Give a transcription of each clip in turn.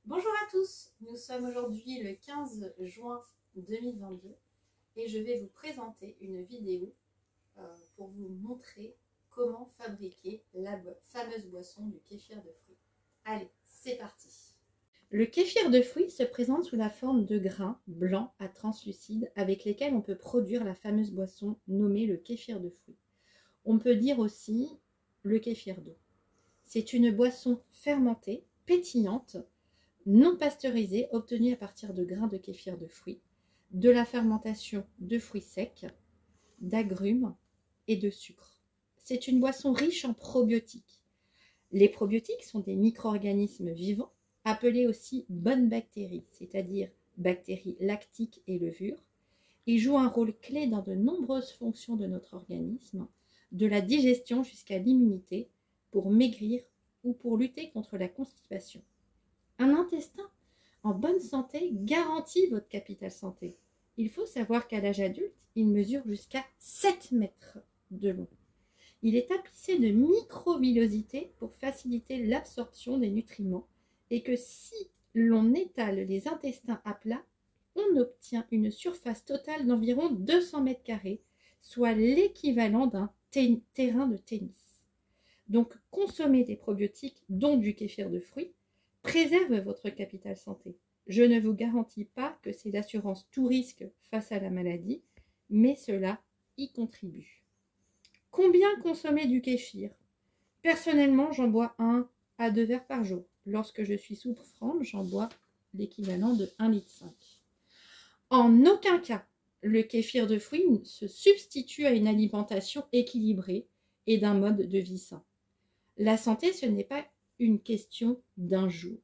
Bonjour à tous, nous sommes aujourd'hui le 15 juin 2022 et je vais vous présenter une vidéo pour vous montrer comment fabriquer la fameuse boisson du kéfir de fruits. Allez, c'est parti! Le kéfir de fruits se présente sous la forme de grains blancs à translucides avec lesquels on peut produire la fameuse boisson nommée le kéfir de fruits. On peut dire aussi le kéfir d'eau. C'est une boisson fermentée, pétillante, non pasteurisée, obtenue à partir de grains de kéfir de fruits, de la fermentation de fruits secs, d'agrumes et de sucre. C'est une boisson riche en probiotiques. Les probiotiques sont des micro-organismes vivants, appelés aussi bonnes bactéries, c'est-à-dire bactéries lactiques et levures. Ils jouent un rôle clé dans de nombreuses fonctions de notre organisme, de la digestion jusqu'à l'immunité, pour maigrir ou pour lutter contre la constipation. Un intestin en bonne santé garantit votre capital santé. Il faut savoir qu'à l'âge adulte, il mesure jusqu'à 7 mètres de long. Il est tapissé de microvillosités pour faciliter l'absorption des nutriments et que si l'on étale les intestins à plat, on obtient une surface totale d'environ 200 mètres carrés, soit l'équivalent d'un terrain de tennis. Donc, consommer des probiotiques, dont du kéfir de fruits, préserve votre capital santé. Je ne vous garantis pas que c'est l'assurance tout risque face à la maladie, mais cela y contribue. Combien consommer du kéfir? Personnellement, j'en bois 1 à 2 verres par jour. Lorsque je suis souffrante, j'en bois l'équivalent de 1,5 litre. En aucun cas, le kéfir de fruits se substitue à une alimentation équilibrée et d'un mode de vie sain. La santé, ce n'est pas une question d'un jour.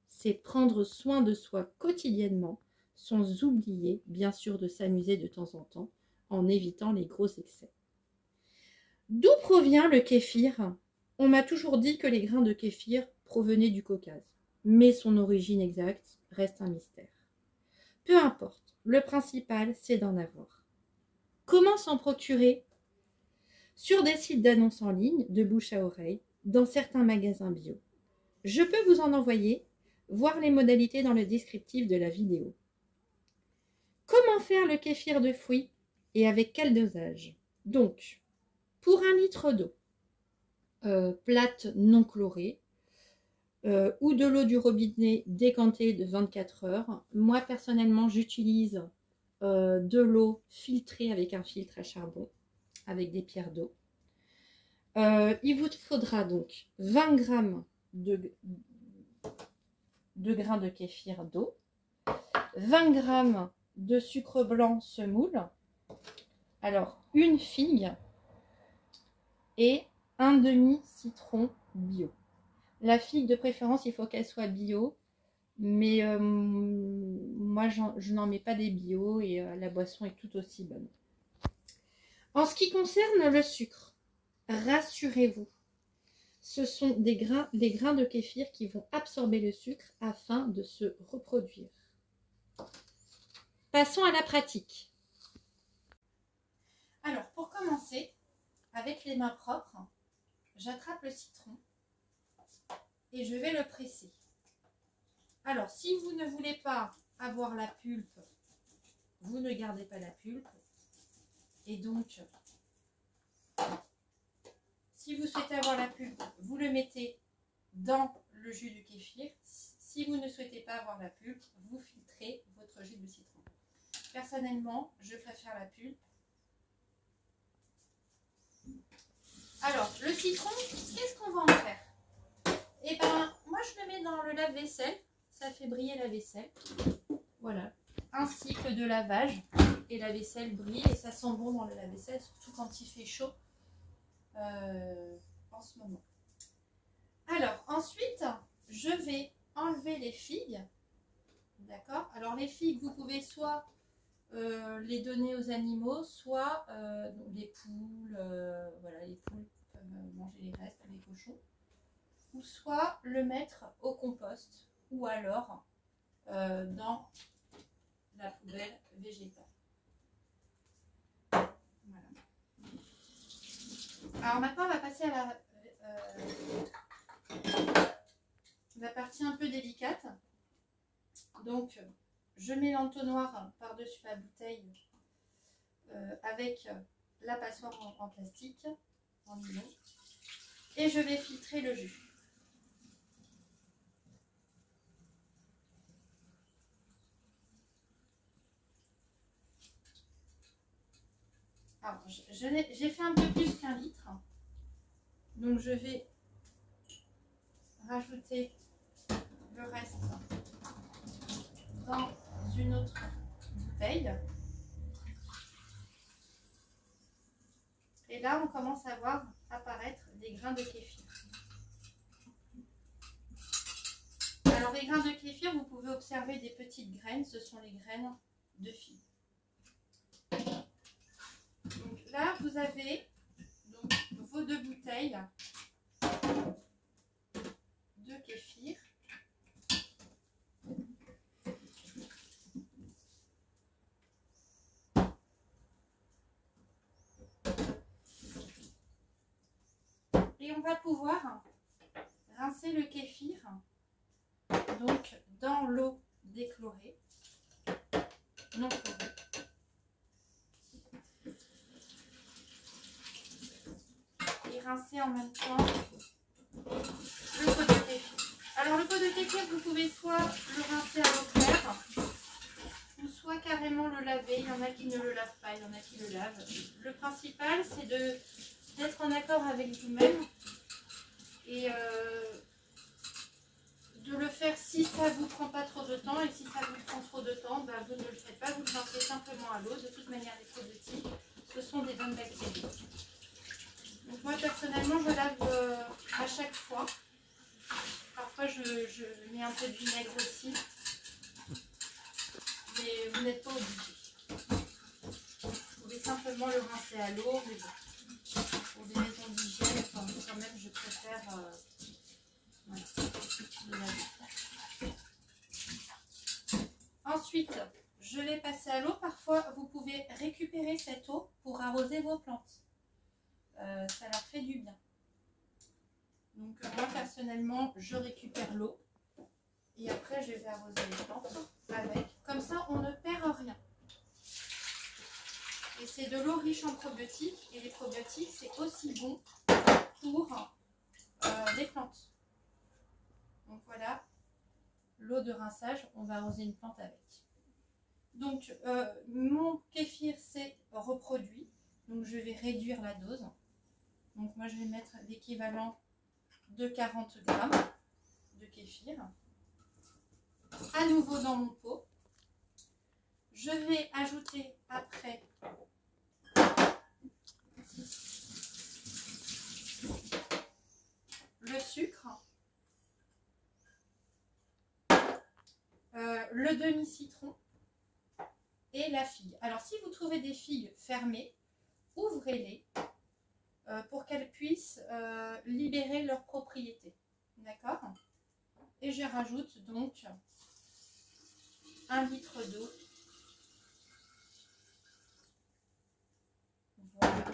C'est prendre soin de soi quotidiennement, sans oublier, bien sûr, de s'amuser de temps en temps, en évitant les gros excès. D'où provient le kéfir? On m'a toujours dit que les grains de kéfir provenaient du Caucase, mais son origine exacte reste un mystère. Peu importe, le principal, c'est d'en avoir. Comment s'en procurer? Sur des sites d'annonces en ligne, de bouche à oreille, dans certains magasins bio. Je peux vous en envoyer, voir les modalités dans le descriptif de la vidéo. Comment faire le kéfir de fruits et avec quel dosage? Donc, pour 1 litre d'eau, plate non chlorée, ou de l'eau du robinet décantée de 24 heures. Moi, personnellement, j'utilise de l'eau filtrée avec un filtre à charbon, avec des pierres d'eau. Il vous faudra donc 20 g de grains de kéfir d'eau, 20 g de sucre blanc semoule, alors une figue et un demi-citron bio. La figue de préférence, il faut qu'elle soit bio, mais moi je n'en mets pas des bio et la boisson est tout aussi bonne. En ce qui concerne le sucre, rassurez-vous, ce sont les grains de kéfir qui vont absorber le sucre afin de se reproduire. Passons à la pratique. Alors, pour commencer, avec les mains propres, j'attrape le citron et je vais le presser. Alors, si vous ne voulez pas avoir la pulpe, vous ne gardez pas la pulpe. Et donc, si vous souhaitez avoir la pulpe, vous le mettez dans le jus du kéfir. Si vous ne souhaitez pas avoir la pulpe, vous filtrez votre jus de citron. Personnellement, je préfère la pulpe. Alors, le citron, qu'est-ce qu'on va en faire? Eh bien, moi, je le mets dans le lave-vaisselle. Ça fait briller la vaisselle. Voilà. Un cycle de lavage. Et la vaisselle brille et ça sent bon dans le lave-vaisselle, surtout quand il fait chaud en ce moment. Alors, ensuite, je vais enlever les figues. D'accord? Alors, les figues, vous pouvez soit les donner aux animaux, soit les poules, voilà, les poules peuvent manger les restes, les cochons, ou soit le mettre au compost, ou alors dans la poubelle végétale. Voilà. Alors maintenant, on va passer à la partie un peu délicate. Donc, je mets l'entonnoir par-dessus la bouteille avec la passoire en plastique, en nylon, et je vais filtrer le jus. Alors, j'ai fait un peu plus qu'1 litre, donc je vais rajouter le reste dans une autre bouteille. Et là, on commence à voir apparaître des grains de kéfir. Alors, les grains de kéfir, vous pouvez observer des petites graines. Ce sont les graines de figue. Donc là, vous avez donc vos 2 bouteilles de kéfir. Et on va pouvoir rincer le kéfir donc dans l'eau déchlorée, non chlorée. Et rincer en même temps le pot de kéfir. Alors le pot de kéfir, vous pouvez soit le rincer à l'eau claire, ou soit carrément le laver. Il y en a qui ne le lavent pas, il y en a qui le lavent. Le principal, c'est d'être en accord avec vous-même et de le faire si ça vous prend pas trop de temps, et si ça vous prend trop de temps, ben vous ne le faites pas, vous le rincez simplement à l'eau. De toute manière, les probiotiques, ce sont des bonnes bactéries. Donc moi personnellement, je lave à chaque fois. Parfois je mets un peu de vinaigre aussi, mais vous n'êtes pas obligé. Vous pouvez simplement le rincer à l'eau, mais bon, pour des raisons d'hygiène, quand même je préfère voilà, le laver. Ensuite, je vais passer à l'eau. Parfois, vous pouvez récupérer cette eau pour arroser vos plantes. Ça leur fait du bien. Donc moi personnellement, je récupère l'eau et après je vais arroser les plantes avec. Comme ça, on ne perd rien. Et c'est de l'eau riche en probiotiques, et les probiotiques, c'est aussi bon pour les plantes. Donc voilà, l'eau de rinçage, on va arroser une plante avec. Donc mon kéfir s'est reproduit, donc je vais réduire la dose. Donc moi je vais mettre l'équivalent de 40 grammes de kéfir. À nouveau dans mon pot. Je vais ajouter après le sucre, le demi-citron et la figue. Alors si vous trouvez des figues fermées, ouvrez-les pour qu'elles puissent libérer leurs propriétés. D'accord? Et je rajoute donc 1 litre d'eau. Voilà.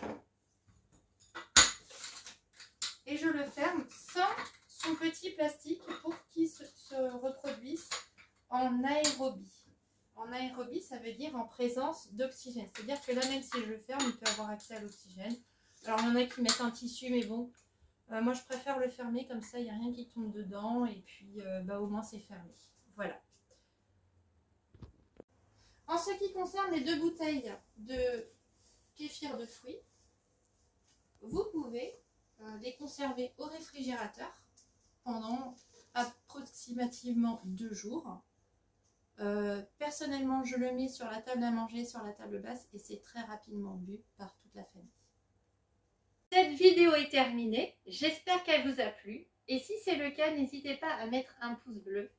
Et je le ferme sans son petit plastique pour qu'il se reproduise en aérobie. En aérobie, ça veut dire en présence d'oxygène. C'est-à-dire que là, même si je le ferme, il peut avoir accès à l'oxygène. Alors, il y en a qui mettent un tissu, mais bon, moi, je préfère le fermer comme ça, il n'y a rien qui tombe dedans. Et puis, au moins, c'est fermé. Voilà. En ce qui concerne les 2 bouteilles de kéfir de fruits, vous pouvez les conserver au réfrigérateur pendant approximativement 2 jours. Personnellement, je le mets sur la table à manger, sur la table basse, et c'est très rapidement bu par toute la famille. Cette vidéo est terminée, j'espère qu'elle vous a plu, et si c'est le cas, n'hésitez pas à mettre un pouce bleu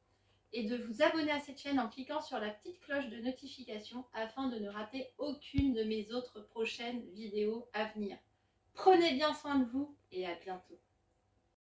et de vous abonner à cette chaîne en cliquant sur la petite cloche de notification afin de ne rater aucune de mes autres prochaines vidéos à venir. Prenez bien soin de vous et à bientôt.